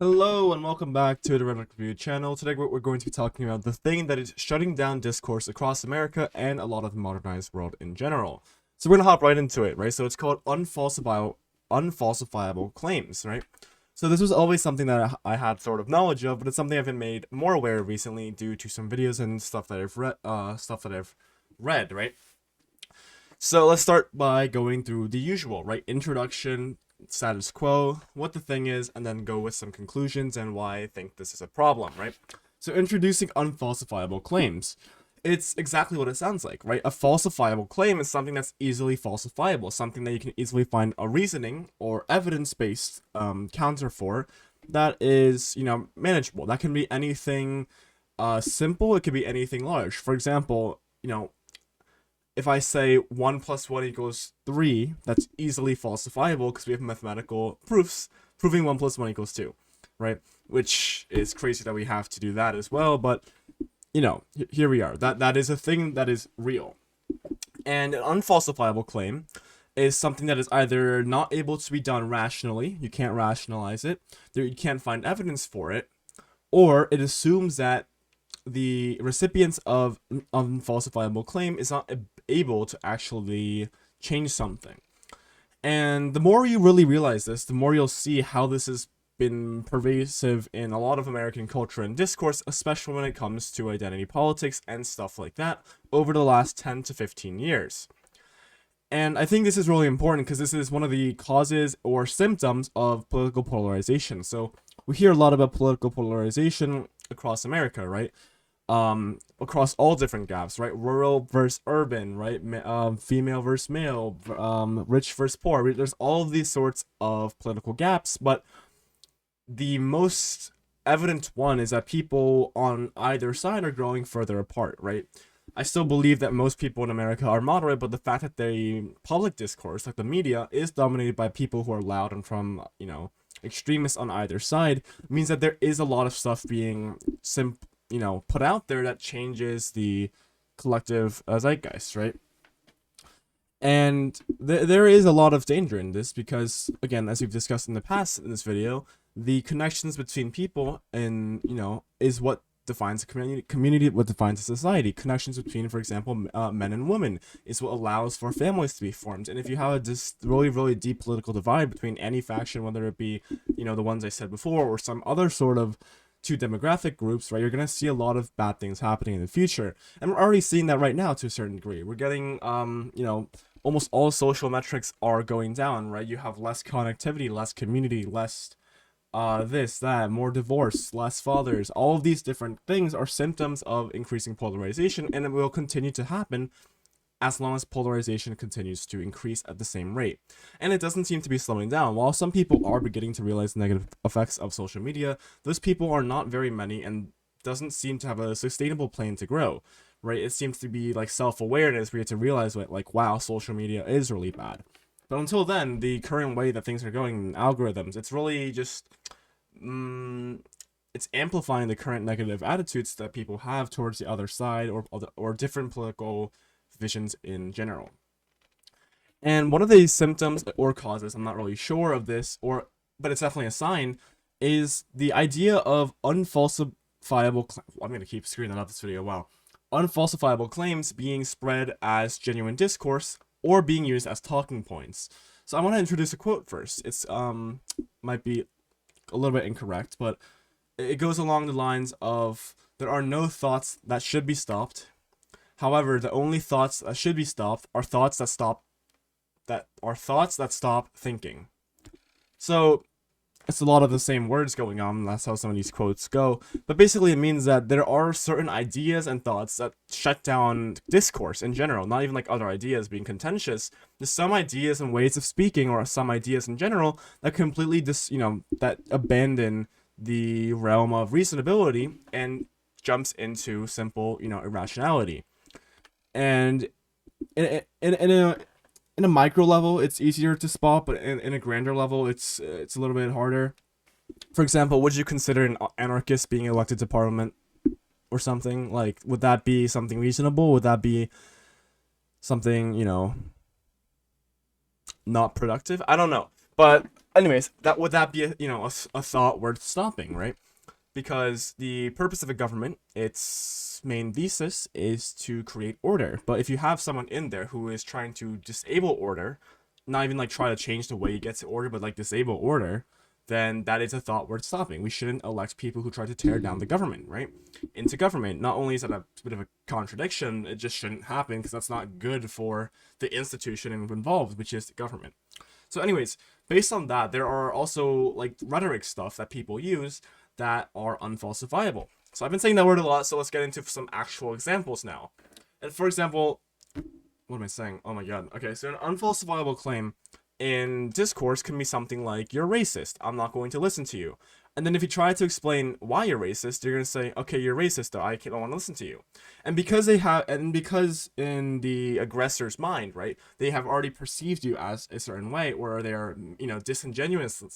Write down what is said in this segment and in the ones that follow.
Hello and welcome back to the Rhetoric Review channel. Today we're going to be talking about the thing that is shutting down discourse across America and a lot of the modernized world in general. So we're gonna hop right into it, right? So it's called unfalsifiable claims, right? So this was always something that I had sort of knowledge of, but it's something I've been made more aware of recently due to some videos and stuff that I've read, right? So let's start by going through the usual, right? Introduction, status quo, what the thing is, and then go with some conclusions and why I think this is a problem, right? So introducing unfalsifiable claims. It's exactly what it sounds like, right? A falsifiable claim is something that's easily falsifiable, something that you can easily find a reasoning or evidence-based counter for that is, manageable. That can be anything simple, it could be anything large. For example, if I say 1 plus 1 equals 3, that's easily falsifiable because we have mathematical proofs proving 1 plus 1 equals 2, right? Which is crazy that we have to do that as well, but, here we are. That is a thing that is real. And an unfalsifiable claim is something that is either not able to be done rationally, you can't rationalize it, you can't find evidence for it, or it assumes that the recipients of an unfalsifiable claim is not able to actually change something. And the more you really realize this, the more you'll see how this has been pervasive in a lot of American culture and discourse, especially when it comes to identity politics and stuff like that over the last 10 to 15 years. And I think this is really important because this is one of the causes or symptoms of political polarization. So we hear a lot about political polarization across America, right? Across all different gaps, right? Rural versus urban, right? Female versus male, rich versus poor. There's all of these sorts of political gaps, but the most evident one is that people on either side are growing further apart, right? I still believe that most people in America are moderate, but the fact that the public discourse, like the media, is dominated by people who are loud and from, extremists on either side, means that there is a lot of stuff being put out there that changes the collective zeitgeist, right? And there is a lot of danger in this because, again, as we've discussed in the past in this video, the connections between people and, is what defines a community what defines a society. Connections between, for example, men and women is what allows for families to be formed. And if you have this really, really deep political divide between any faction, whether it be, the ones I said before or some other sort of two demographic groups, right, you're going to see a lot of bad things happening in the future. And we're already seeing that right now to a certain degree. We're getting, almost all social metrics are going down, right? You have less connectivity, less community, less this, that, more divorce, less fathers. All of these different things are symptoms of increasing polarization, and it will continue to happen as long as polarization continues to increase at the same rate. And it doesn't seem to be slowing down. While some people are beginning to realize the negative effects of social media, those people are not very many and doesn't seem to have a sustainable plan to grow, right? It seems to be like self-awareness where you have to realize what, like, wow, social media is really bad. But until then, the current way that things are going, algorithms, it's really just, it's amplifying the current negative attitudes that people have towards the other side or different political visions in general. And one of the symptoms or causes, I'm not really sure of this, but it's definitely a sign, is the idea of unfalsifiable. I'm gonna keep screwing that up this video. Wow, unfalsifiable claims being spread as genuine discourse or being used as talking points. So I want to introduce a quote first. It's might be a little bit incorrect, but it goes along the lines of there are no thoughts that should be stopped. However, the only thoughts that should be stopped are thoughts that stop thinking. So it's a lot of the same words going on. That's how some of these quotes go. But basically, it means that there are certain ideas and thoughts that shut down discourse in general. Not even like other ideas being contentious. There's some ideas and ways of speaking, or some ideas in general that completely that abandon the realm of reasonability and jumps into simple, irrationality. And in a micro level, it's easier to spot, but in a grander level, it's a little bit harder. For example, would you consider an anarchist being elected to parliament or something? Like, would that be something reasonable? Would that be something, not productive? I don't know. But Anyways, that would that be a thought worth stopping, right? Because the purpose of a government, its main thesis is to create order. But if you have someone in there who is trying to disable order, not even like try to change the way you get to order, but like disable order, then that is a thought worth stopping. We shouldn't elect people who try to tear down the government, right? Into government. Not only is that a bit of a contradiction, it just shouldn't happen because that's not good for the institution involved, which is the government. So, anyways, based on that, there are also like rhetoric stuff that people use that are unfalsifiable. So I've been saying that word a lot, so let's get into some actual examples now. And for example, what am I saying? Oh my god. Okay, so an unfalsifiable claim in discourse can be something like, you're racist, I'm not going to listen to you. And then if you try to explain why you're racist, you're going to say, okay, you're racist, though, I don't want to listen to you. And because in the aggressor's mind, right, they have already perceived you as a certain way, or they're, disingenuously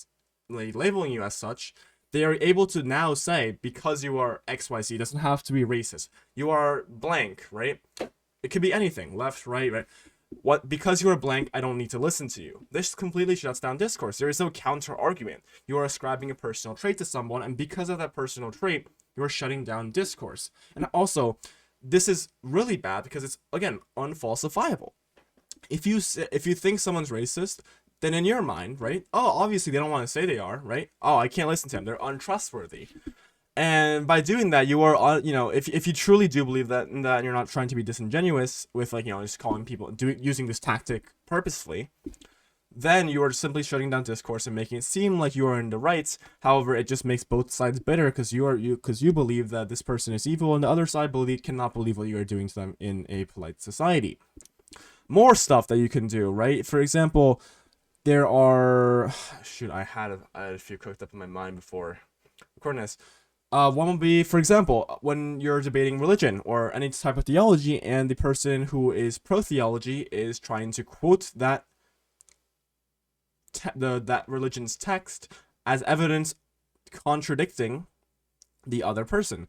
labeling you as such, they are able to now say, because you are XYZ, it doesn't have to be racist. You are blank, right? It could be anything, left, right. Because you are blank, I don't need to listen to you. This completely shuts down discourse. There is no counter argument. You are ascribing a personal trait to someone, and because of that personal trait, you are shutting down discourse. And also, this is really bad because it's, again, unfalsifiable. If you think someone's racist, then in your mind, right? Oh, obviously they don't want to say they are, right? Oh, I can't listen to them. They're untrustworthy. And by doing that, you are, if you truly do believe that, and that you're not trying to be disingenuous with, like, just calling people, using this tactic purposefully, then you are simply shutting down discourse and making it seem like you are in the right. However, it just makes both sides bitter because you believe that this person is evil, and the other side cannot believe what you are doing to them in a polite society. More stuff that you can do, right? For example, there are, I had a few cooked up in my mind before recording this. One would be, for example, when you're debating religion or any type of theology, and the person who is pro-theology is trying to quote that that religion's text as evidence contradicting the other person.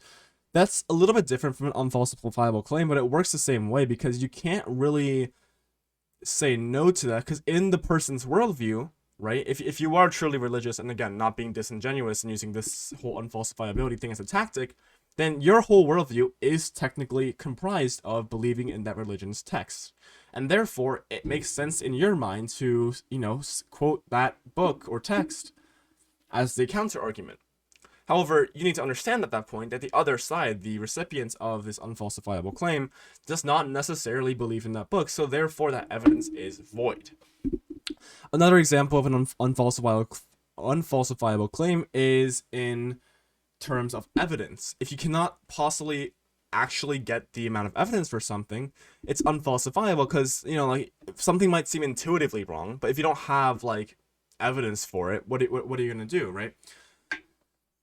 That's a little bit different from an unfalsifiable claim, but it works the same way because you can't really say no to that, because in the person's worldview, right, if you are truly religious, and again, not being disingenuous and using this whole unfalsifiability thing as a tactic, then your whole worldview is technically comprised of believing in that religion's text. And therefore, it makes sense in your mind to, quote that book or text as the counter argument. However, you need to understand at that point that the other side, the recipients of this unfalsifiable claim, does not necessarily believe in that book, so therefore that evidence is void. Another example of an unfalsifiable claim is in terms of evidence. If you cannot possibly actually get the amount of evidence for something, it's unfalsifiable because, something might seem intuitively wrong, but if you don't have, evidence for it, what are you going to do, right?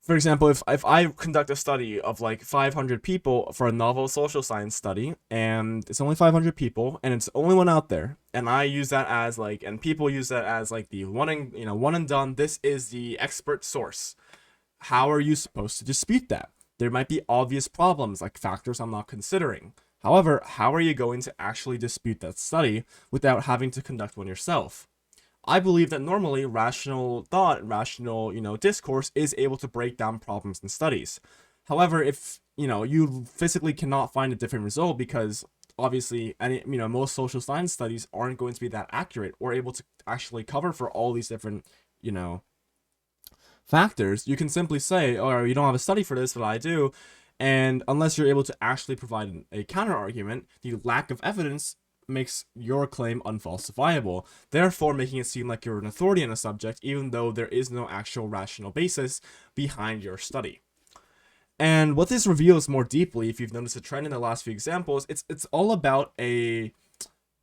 For example, if I conduct a study of 500 people for a novel social science study, and it's only 500 people, and it's the only one out there, and I use that as and people use that as the one and done, this is the expert source. How are you supposed to dispute that? There might be obvious problems, like factors I'm not considering. However, how are you going to actually dispute that study without having to conduct one yourself? I believe that normally rational thought, rational, discourse is able to break down problems in studies. However, if, you physically cannot find a different result because obviously most social science studies aren't going to be that accurate or able to actually cover for all these different, factors, you can simply say, oh, you don't have a study for this, but I do. And unless you're able to actually provide a counter argument, the lack of evidence makes your claim unfalsifiable, therefore making it seem like you're an authority on a subject, even though there is no actual rational basis behind your study. And what this reveals more deeply, if you've noticed a trend in the last few examples, it's all about a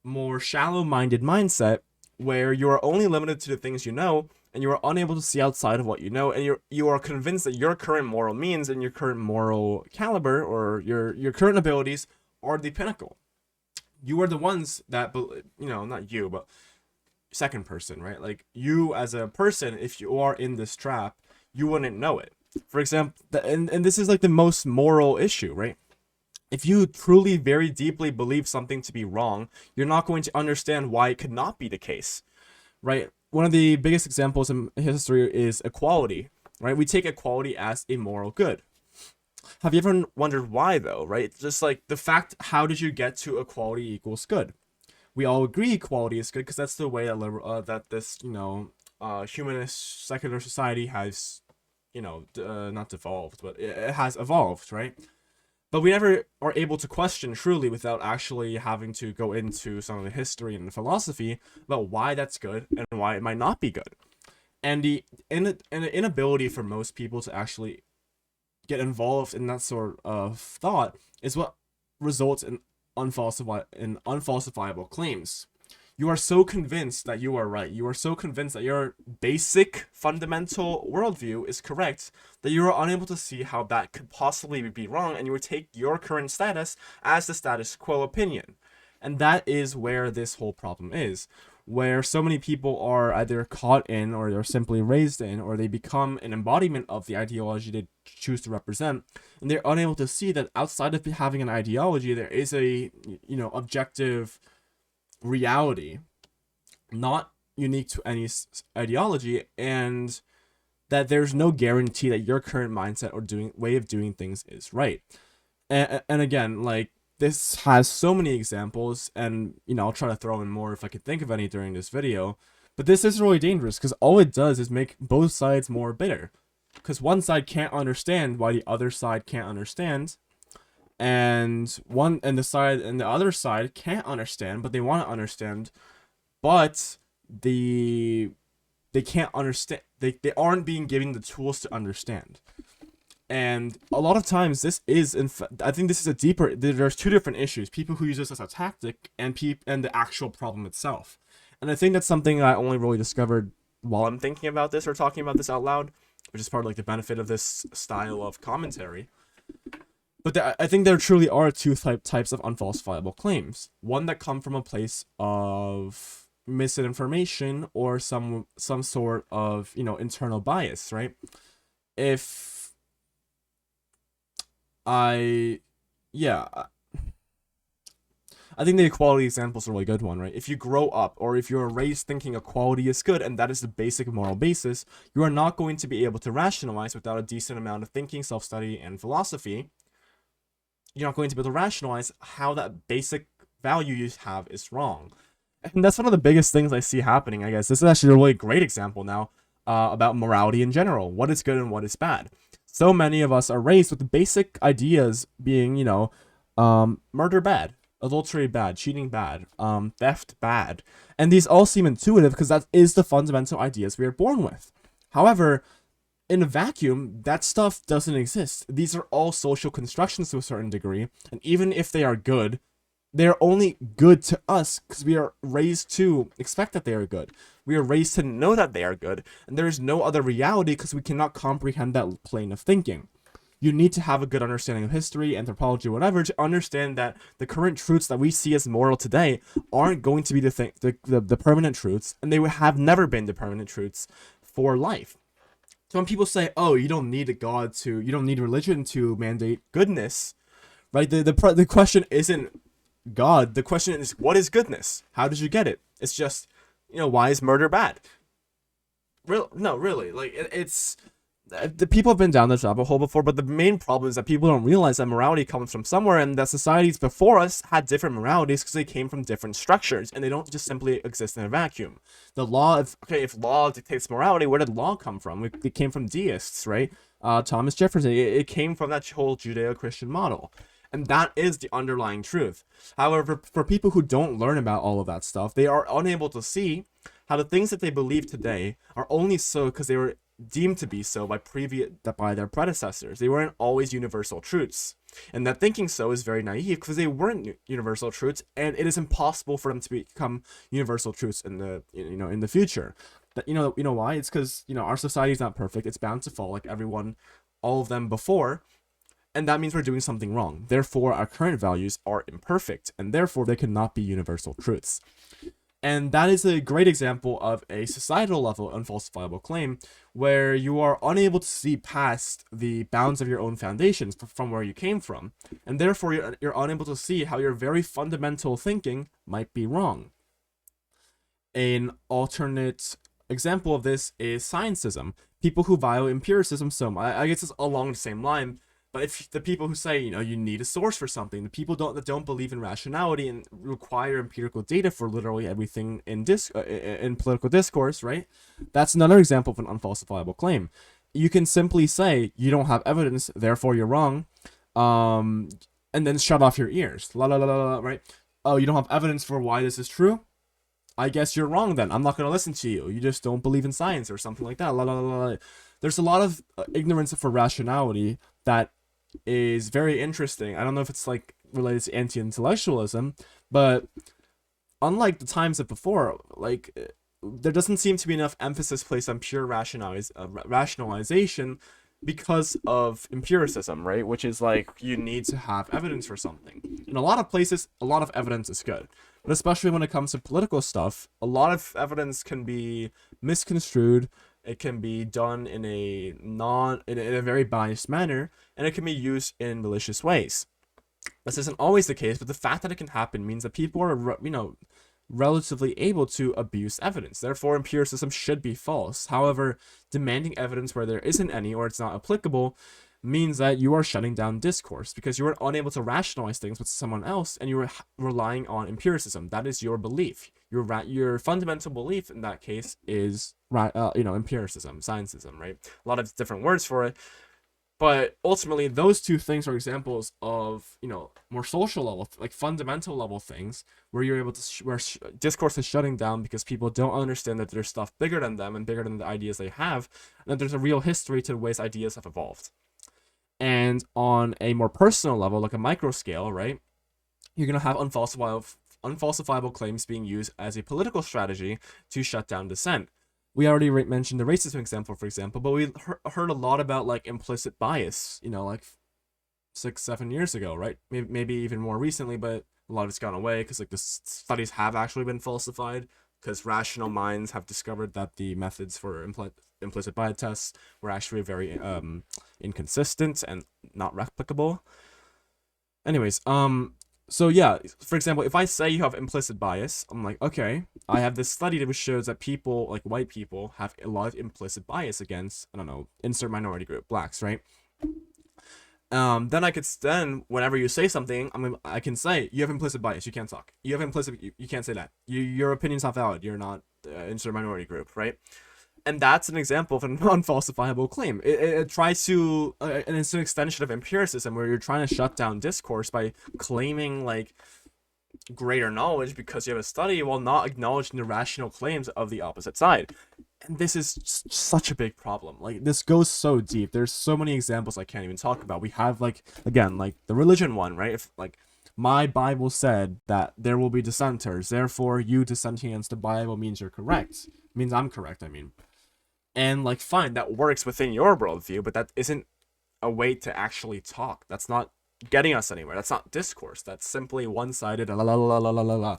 more shallow-minded mindset where you are only limited to the things you know, and you are unable to see outside of what you know, and you are convinced that your current moral means and your current moral caliber or your current abilities are the pinnacle. You are the ones that, not you, but second person, right? You as a person, if you are in this trap, you wouldn't know it. For example, and this is the most moral issue, right? If you truly very deeply believe something to be wrong, you're not going to understand why it could not be the case, right? one of the biggest examples in history is equality, right? We take equality as a moral good. Have you ever wondered why, though, right? Just like the fact, how did you get to equality equals good? We all agree equality is good because that's the way that this, humanist secular society has, not devolved, but it has evolved, right? But we never are able to question truly without actually having to go into some of the history and the philosophy about why that's good and why it might not be good. And the inability for most people to actually get involved in that sort of thought is what results in unfalsifiable claims. You are so convinced that you are right. You are so convinced that your basic fundamental worldview is correct that you are unable to see how that could possibly be wrong, and you would take your current status as the status quo opinion. And that is where this whole problem is, where so many people are either caught in, or they're simply raised in, or they become an embodiment of the ideology they choose to represent, and they're unable to see that outside of having an ideology, there is a objective reality, not unique to any ideology, and that there's no guarantee that your current mindset or way of doing things is right. And again, like, this has so many examples, and I'll try to throw in more if I could think of any during this video. But this is really dangerous because all it does is make both sides more bitter. Because one side can't understand why the other side can't understand, and the other side can't understand, but they want to understand, but they can't understand. They aren't being given the tools to understand. And a lot of times this is, I think this is there's two different issues: people who use this as a tactic, and the actual problem itself. And I think that's something I only really discovered while I'm thinking about this or talking about this out loud, which is part of like the benefit of this style of commentary. But I think there truly are two types of unfalsifiable claims. One that come from a place of misinformation or some sort of internal bias, right? If I yeah I think the equality example is a really good one, right? If you grow up, or if you're raised thinking equality is good and that is the basic moral basis, you are not going to be able to rationalize without a decent amount of thinking, self-study, and philosophy. You're not going to be able to rationalize how that basic value you have is wrong. And that's one of the biggest things I see happening, I guess. This is actually a really great example now about morality in general. What is good and what is bad. So many of us are raised with the basic ideas being, murder bad, adultery bad, cheating bad, theft bad. And these all seem intuitive because that is the fundamental ideas we are born with. However, in a vacuum, that stuff doesn't exist. These are all social constructions to a certain degree, and even if they are good, they're only good to us because we are raised to expect that they are good. We are raised to know that they are good, and there is no other reality because we cannot comprehend that plane of thinking. You need to have a good understanding of history, anthropology, whatever, to understand that the current truths that we see as moral today aren't going to be the permanent truths, and they have never been the permanent truths for life. So when people say, "Oh, you don't need you don't need religion to mandate goodness," right? The question isn't God. The question is, what is goodness? How did you get it? It's just, why is murder bad? No, really. Like, it's the people have been down this rabbit hole before, but the main problem is that people don't realize that morality comes from somewhere, and that societies before us had different moralities because they came from different structures, and they don't just simply exist in a vacuum. The law, if law dictates morality, where did law come from? It came from deists, right? Thomas Jefferson. It came from that whole Judeo-Christian model. And that is the underlying truth. However, for people who don't learn about all of that stuff, they are unable to see how the things that they believe today are only so because they were deemed to be so by their predecessors. They weren't always universal truths. And that thinking so is very naive because they weren't universal truths, and it is impossible for them to become universal truths in the future. That you know why? It's because our society is not perfect. It's bound to fall like all of them before. And that means we're doing something wrong. Therefore, our current values are imperfect, and therefore they cannot be universal truths. And that is a great example of a societal level unfalsifiable claim where you are unable to see past the bounds of your own foundations from where you came from. And therefore, you're unable to see how your very fundamental thinking might be wrong. An alternate example of this is scientism. People who violate empiricism so much. I guess it's along the same line. But if the people who say, you need a source for something, the people that don't believe in rationality and require empirical data for literally everything in political discourse, right? That's another example of an unfalsifiable claim. You can simply say you don't have evidence, therefore you're wrong, and then shut off your ears. La la la la, right? Oh, you don't have evidence for why this is true? I guess you're wrong then. I'm not going to listen to you. You just don't believe in science or something like that. La, la, la, la. There's a lot of ignorance for rationality that is very interesting. I don't know if it's like related to anti-intellectualism, but unlike the times of before, like there doesn't seem to be enough emphasis placed on pure rationalization because of empiricism, right? Which is like you need to have evidence for something. In a lot of places, a lot of evidence is good. But especially when it comes to political stuff, a lot of evidence can be misconstrued. It can be done in a very biased manner, and it can be used in malicious ways. This isn't always the case, but the fact that it can happen means that people are, relatively able to abuse evidence. Therefore, empiricism should be false. However, demanding evidence where there isn't any or it's not applicable means that you are shutting down discourse because you are unable to rationalize things with someone else and you are relying on empiricism. That is your belief. Your fundamental belief in that case is empiricism, scientism, right? A lot of different words for it. But ultimately, those two things are examples of, more social level, like fundamental level things where you're able to, where discourse is shutting down because people don't understand that there's stuff bigger than them and bigger than the ideas they have, and that there's a real history to the ways ideas have evolved. And on a more personal level, like a micro scale, right, you're going to have unfalsifiable claims being used as a political strategy to shut down dissent. We already mentioned the racism example, for example, but we heard a lot about like implicit bias, like 6-7 years ago, right? Maybe even more recently, but a lot of it's gone away because like the studies have actually been falsified because rational minds have discovered that the methods for implicit bias tests were actually very inconsistent and not replicable. Anyways, so yeah, for example, if I say you have implicit bias, I'm like, okay, I have this study that shows that people, like white people, have a lot of implicit bias against, I don't know, insert minority group, blacks, right? Then whenever you say something, I can say, you have implicit bias, you can't talk. You have you can't say that. Your opinion's not valid, you're not insert minority group, right? And that's an example of a non-falsifiable claim. It tries to, and it's an extension of empiricism where you're trying to shut down discourse by claiming like greater knowledge because you have a study while not acknowledging the rational claims of the opposite side. And this is such a big problem. Like this goes so deep. There's so many examples I can't even talk about. We have like, again, like the religion one, right? If like my Bible said that there will be dissenters, therefore you dissenting against the Bible means you're correct. Means I'm correct, I mean. And like, fine, that works within your worldview, but that isn't a way to actually talk. That's not getting us anywhere. That's not discourse. That's simply one-sided. La la la la la la la.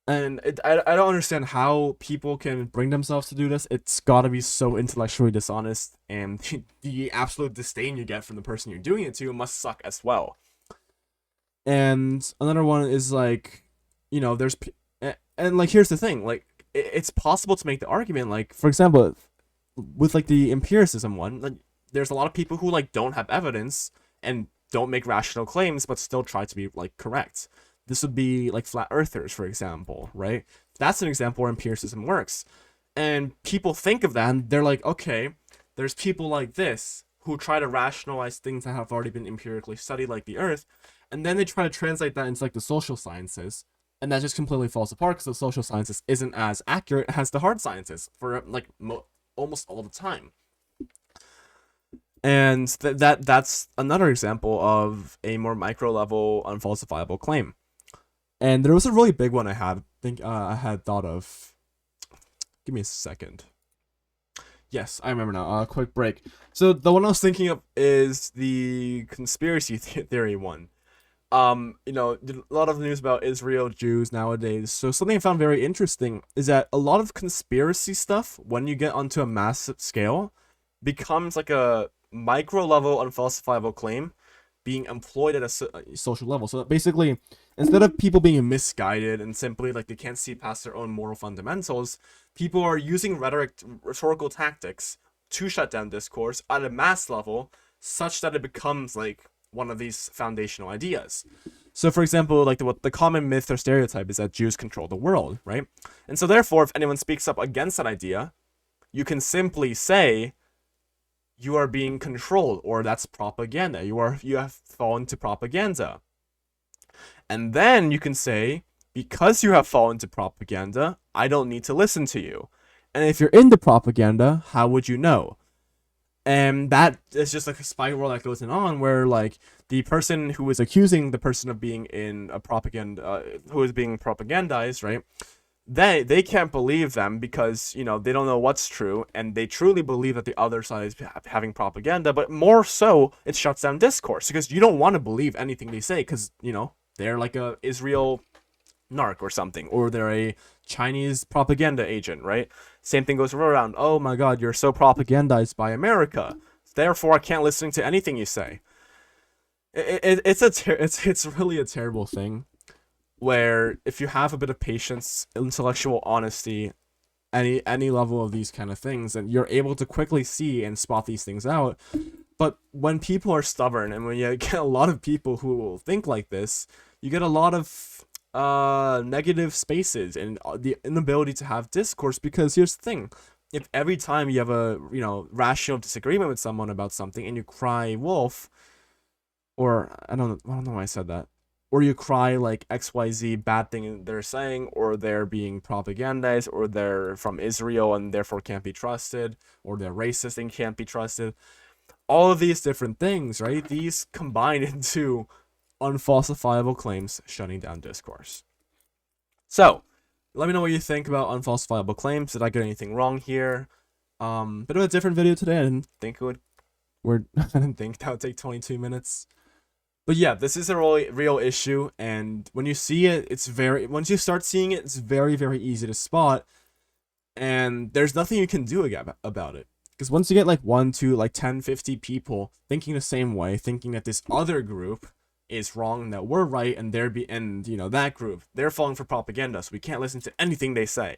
And I don't understand how people can bring themselves to do this. It's gotta be so intellectually dishonest, and the absolute disdain you get from the person you're doing it to must suck as well. And another one is like, there's, and like, here's the thing, like, it's possible to make the argument, like, for example, with like the empiricism one, like, there's a lot of people who like don't have evidence and don't make rational claims but still try to be like correct. This would be like flat earthers, for example, right? That's an example where empiricism works. And people think of that and they're like, okay, there's people like this who try to rationalize things that have already been empirically studied, like the earth, and then they try to translate that into like the social sciences. And that just completely falls apart because the social sciences isn't as accurate as the hard sciences for like almost all the time. And that's another example of a more micro level unfalsifiable claim. And there was a really big one I had thought of. Give me a second. Yes, I remember now. Quick break. So the one I was thinking of is the conspiracy theory one. A lot of news about Israel, Jews nowadays. So something I found very interesting is that a lot of conspiracy stuff, when you get onto a massive scale, becomes like a micro level unfalsifiable claim being employed at a social level. So basically, Instead of people being misguided and simply like they can't see past their own moral fundamentals, people are using rhetorical tactics to shut down discourse at a mass level such that it becomes like one of these foundational ideas. So, for example, like the common myth or stereotype is that Jews control the world, right? And so, therefore, if anyone speaks up against that idea, you can simply say you are being controlled, or that's propaganda. You have fallen to propaganda, and then you can say, because you have fallen to propaganda, I don't need to listen to you. And if you're into propaganda, how would you know? And that is just like a spiral that goes on where like the person who is accusing the person of being in a propaganda who is being propagandized, right, they can't believe them because they don't know what's true, and they truly believe that the other side is having propaganda. But more so, it shuts down discourse because you don't want to believe anything they say because they're like a Israel narc or something, or they're a Chinese propaganda agent, right? Same thing goes around. Oh my God, you're so propagandized by America, therefore I can't listen to anything you say. It's really a terrible thing. Where if you have a bit of patience, intellectual honesty, any level of these kind of things, and you're able to quickly see and spot these things out. But when people are stubborn, and when you get a lot of people who will think like this, you get a lot of negative spaces and the inability to have discourse. Because here's the thing: if every time you have a rational disagreement with someone about something and you cry wolf, or I don't know why I said that, or you cry like XYZ bad thing they're saying, or they're being propagandized, or they're from Israel and therefore can't be trusted, or they're racist and can't be trusted. All of these different things, right? These combine into unfalsifiable claims shutting down discourse. So, let me know what you think about unfalsifiable claims. Did I get anything wrong here? Bit of a different video today. I didn't think I didn't think that would take 22 minutes. But yeah, this is a real issue, and when you see it, once you start seeing it, it's very, very easy to spot, and there's nothing you can do about it. Because once you get like 1, 2, like 10, 50 people thinking the same way, thinking that this other group is wrong and that we're right, and that group, they're falling for propaganda, so we can't listen to anything they say.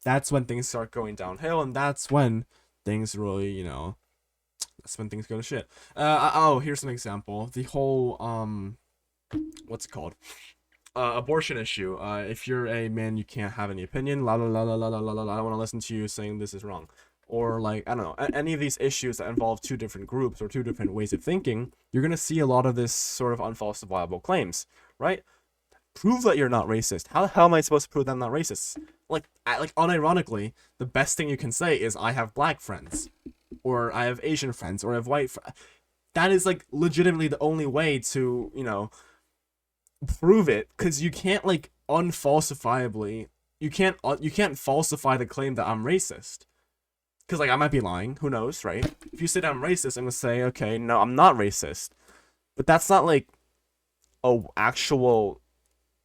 That's when things start going downhill, and that's when things really, that's when things go to shit. Here's an example. The whole what's it called? Abortion issue. If you're a man, you can't have any opinion. La la la la la la la la. I don't want to listen to you saying this is wrong. Or like, I don't know, any of these issues that involve two different groups or two different ways of thinking, you're gonna see a lot of this sort of unfalsifiable claims, right? Prove that you're not racist. How the hell am I supposed to prove that I'm not racist? Like unironically, the best thing you can say is I have black friends, or I have Asian friends, or I have white friends. That is like legitimately the only way to prove it, because you can't like unfalsifiably you can't falsify the claim that I'm racist, because like I might be lying, who knows, right? If you say that I'm racist, I'm gonna say, okay, no, I'm not racist, but that's not like a actual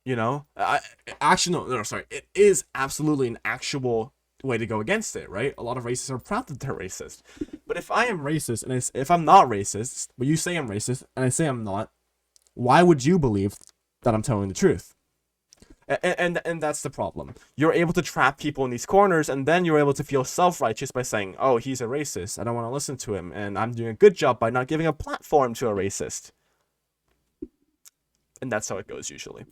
sorry, it is absolutely an actual way to go against it, right? A lot of racists are proud that they're racist. But if I am racist, and if I'm not racist, but you say I'm racist, and I say I'm not, why would you believe that I'm telling the truth? And that's the problem. You're able to trap people in these corners, and then you're able to feel self-righteous by saying, oh, he's a racist, I don't want to listen to him, and I'm doing a good job by not giving a platform to a racist. And that's how it goes usually.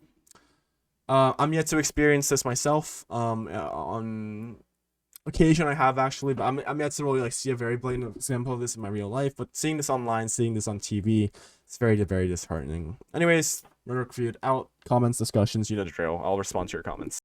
I'm yet to experience this myself. On occasion I have actually, but I'm yet to really like see a very blatant example of this in my real life. But seeing this online, seeing this on TV, it's very, very disheartening. Anyways, Rhetoric Feud out. Comments, discussions, you know the drill. I'll respond to your comments.